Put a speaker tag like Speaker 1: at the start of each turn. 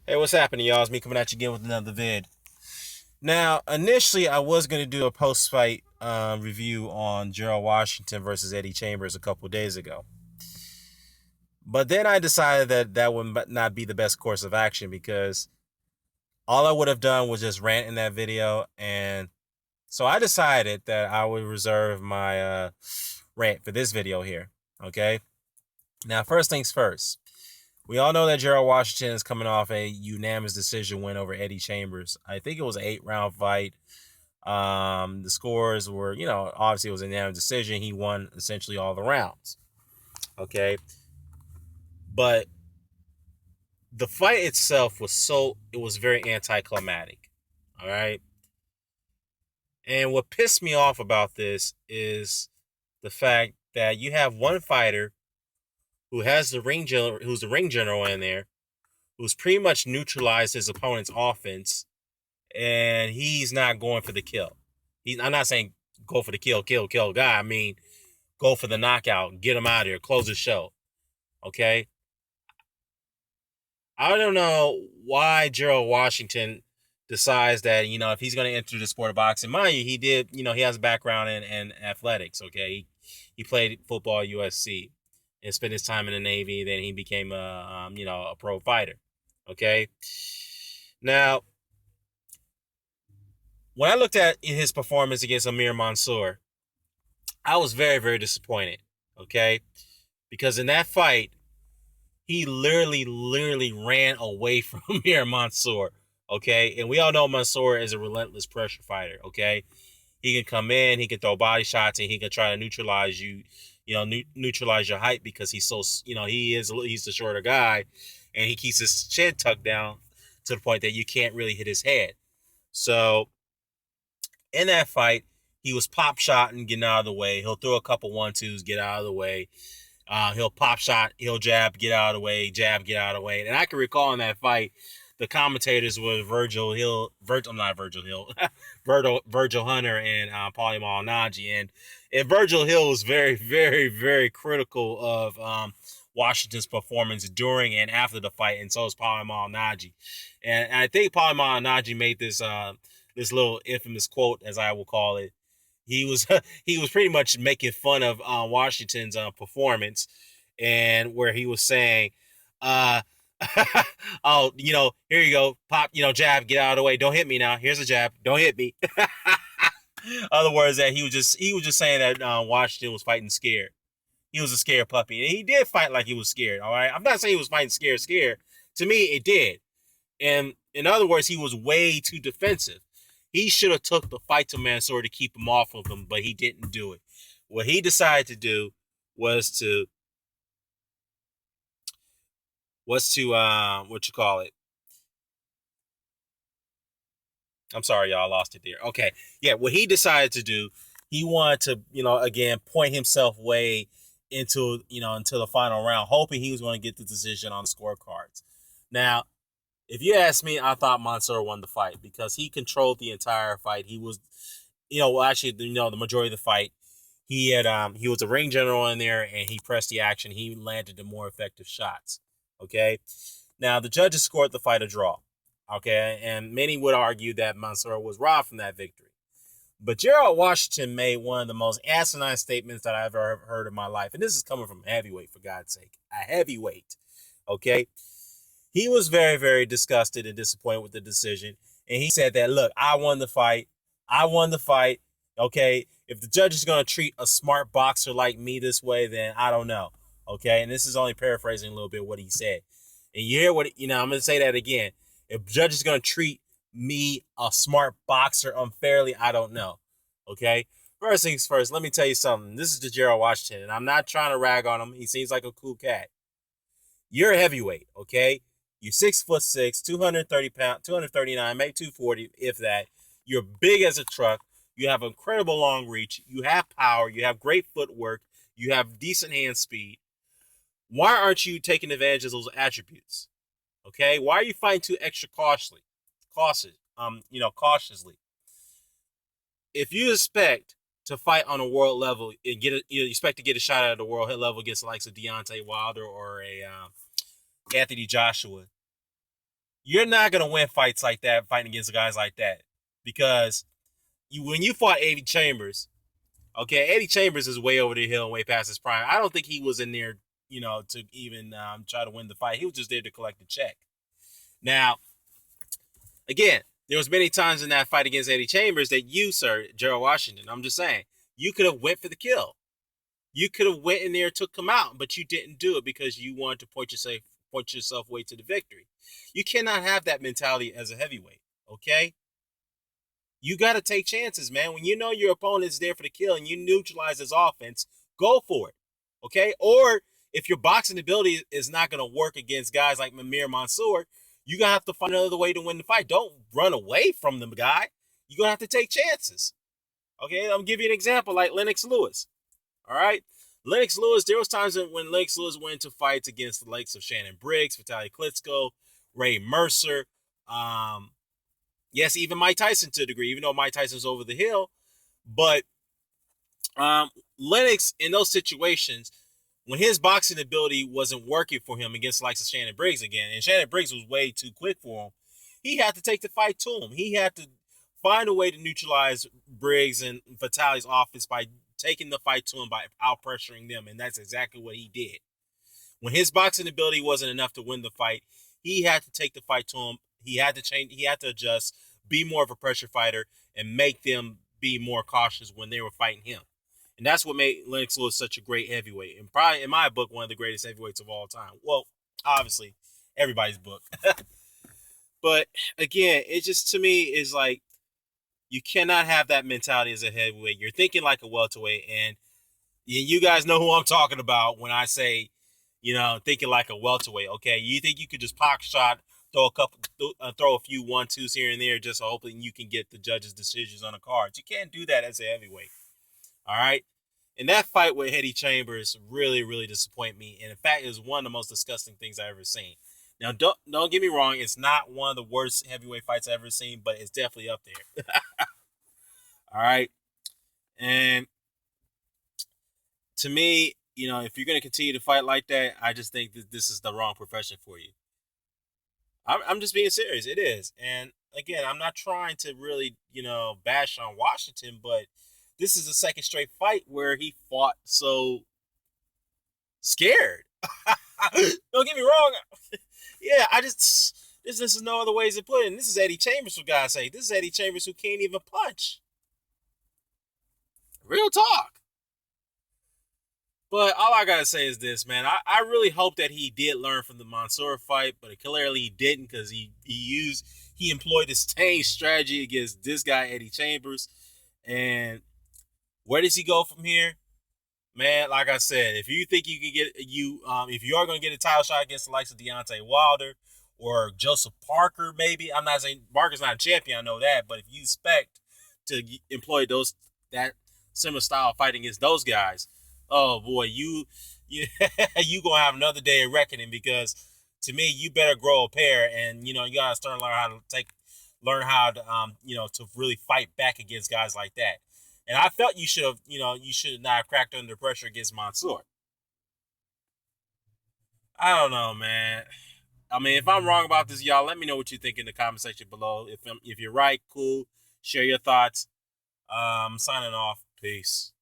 Speaker 1: Hey, what's happening, y'all? It's me coming at you again with another vid. Now, initially, I was going to do a post-fight review on Gerald Washington versus Eddie Chambers a couple days ago. But then I decided that that would not be the best course of action because all I would have done was just rant in that video. And so I decided that I would reserve my rant for this video here. Okay? Now, first things first. We all know that Gerald Washington is coming off a unanimous decision win over Eddie Chambers. I think it was an 8-round fight. The scores were, obviously it was a unanimous decision. He won essentially all the rounds. Okay. But the fight itself it was very anticlimactic. All right. And what pissed me off about this is the fact that you have one fighter who's the ring general in there, who's pretty much neutralized his opponent's offense, and he's not going for the kill. I'm not saying go for the kill guy. I mean, go for the knockout, get him out of here, close the show. Okay? I don't know why Gerald Washington decides that, if he's going to enter the sport of boxing. Mind you, he has a background in athletics, okay? He played football at USC and spent his time in the Navy. Then he became a pro fighter, okay? Now, when I looked at his performance against Amir Mansour, I was very, very disappointed, okay? Because in that fight, he literally ran away from Amir Mansour, okay? And we all know Mansour is a relentless pressure fighter, okay? He can come in, he can throw body shots, and he can try to neutralize you, neutralize your height because he's he's the shorter guy, and he keeps his chin tucked down to the point that you can't really hit his head. So in that fight, he was pop shotting, getting out of the way. He'll throw a couple 1-2s, get out of the way. He'll pop shot, he'll jab, get out of the way, jab, get out of the way. And I can recall in that fight, the commentators were Virgil Hunter and Paulie Malignaggi. And Virgil Hill was very, very, very critical of Washington's performance during and after the fight, and so is Paulie Malignaggi. And I think Paulie Malignaggi made this little infamous quote, as I will call it. He was he was pretty much making fun of Washington's performance, and where he was saying, uh, "Oh, here you go, pop, jab, get out of the way, don't hit me now. Here's a jab, don't hit me." Other words, that he was just saying that Washington was fighting scared. He was a scared puppy, and he did fight like he was scared. All right, I'm not saying he was fighting scared. To me, it did. And in other words, he was way too defensive. He should have took the fight to Mansour to keep him off of him, but he didn't do it. What he decided to do was to what you call it. I'm sorry, y'all, I lost it there. Okay, yeah, what he decided to do, he wanted to, again, point himself way into the final round, hoping he was going to get the decision on the scorecards. Now, if you ask me, I thought Mansour won the fight because he controlled the entire fight. He was, actually, the majority of the fight, he was a ring general in there, and he pressed the action. He landed the more effective shots. Okay, now the judges scored the fight a draw. Okay, and many would argue that Mansour was robbed from that victory. But Gerald Washington made one of the most asinine statements that I've ever heard in my life, and this is coming from a heavyweight, for God's sake, a heavyweight. Okay, he was very, very disgusted and disappointed with the decision. And he said that, look, I won the fight. I won the fight. Okay. If the judge is going to treat a smart boxer like me this way, then I don't know. Okay. And this is only paraphrasing a little bit what he said. And you hear what, I'm going to say that again. If the judge is going to treat me, a smart boxer, unfairly, I don't know. Okay. First things first, let me tell you something. This is the Gerald Washington, and I'm not trying to rag on him. He seems like a cool cat. You're a heavyweight. Okay. You're 6'6", 230 pounds, 239, maybe 240, if that. You're big as a truck. You have incredible long reach. You have power. You have great footwork. You have decent hand speed. Why aren't you taking advantage of those attributes? Okay, why are you fighting too extra cautiously? If you expect to fight on a world level and you expect to get a shot at the world level against the likes of Deontay Wilder or a Anthony Joshua, You're not gonna win fights like that, fighting against guys like that, because when you fought Eddie Chambers, okay, Eddie Chambers is way over the hill and way past his prime. I don't think he was in there, to even try to win the fight. He was just there to collect the check. Now, again, there was many times in that fight against Eddie Chambers that you, sir, Gerald Washington, I'm just saying, you could have went for the kill. You could have went in there and took him out, but you didn't do it because you wanted to point yourself way to the victory. You cannot have that mentality as a heavyweight, okay? You got to take chances, man. When you know your opponent is there for the kill and you neutralize his offense, go for it, okay? Or if your boxing ability is not going to work against guys like Mamir Mansour, you're going to have to find another way to win the fight. Don't run away from the guy. You're going to have to take chances, okay? I'm going to give you an example like Lennox Lewis, all right? Lennox Lewis, there was times when Lennox Lewis went into fights against the likes of Shannon Briggs, Vitaly Klitschko, Ray Mercer, yes, even Mike Tyson to a degree, even though Mike Tyson's over the hill. But Lennox, in those situations, when his boxing ability wasn't working for him against the likes of Shannon Briggs again, and Shannon Briggs was way too quick for him, he had to take the fight to him. He had to find a way to neutralize Briggs and Vitaly's offense by taking the fight to him, by out pressuring them, and that's exactly what he did. When his boxing ability wasn't enough to win the fight, he had to take the fight to him. He had to change. He had to adjust, be more of a pressure fighter, and make them be more cautious when they were fighting him. And that's what made Lennox Lewis such a great heavyweight, and probably in my book one of the greatest heavyweights of all time. Well, obviously, everybody's book. But again, it just to me is like you cannot have that mentality as a heavyweight. You're thinking like a welterweight, and you guys know who I'm talking about when I say, thinking like a welterweight. Okay, you think you could just pop shot, throw a few 1-2s here and there, just hoping you can get the judges' decisions on the cards. You can't do that as a heavyweight. All right. And that fight with Eddie Chambers really, really disappointed me. And in fact, it was one of the most disgusting things I've ever seen. Now, don't get me wrong. It's not one of the worst heavyweight fights I've ever seen, but it's definitely up there. All right. And to me, if you're going to continue to fight like that, I just think that this is the wrong profession for you. I'm just being serious. It is. And again, I'm not trying to really, bash on Washington, but this is the second straight fight where he fought so scared. Don't get me wrong. Yeah, this is no other ways to put it. And this is Eddie Chambers, for God's sake. This is Eddie Chambers who can't even punch. Real talk. But all I gotta say is this, man. I really hope that he did learn from the Mansour fight, but clearly he didn't, because he employed the same strategy against this guy Eddie Chambers. And where does he go from here? Man, like I said, if you think you can if you are going to get a title shot against the likes of Deontay Wilder or Joseph Parker, maybe, I'm not saying Parker's not a champion, I know that, but if you expect to employ that similar style of fighting against those guys, oh boy, you you gonna have another day of reckoning, because to me, you better grow a pair, and you gotta learn how to to really fight back against guys like that. And I felt you should not have cracked under pressure against Mansour. I don't know, man. I mean, if I'm wrong about this, y'all, let me know what you think in the comment section below. If you're right, cool. Share your thoughts. Signing off. Peace.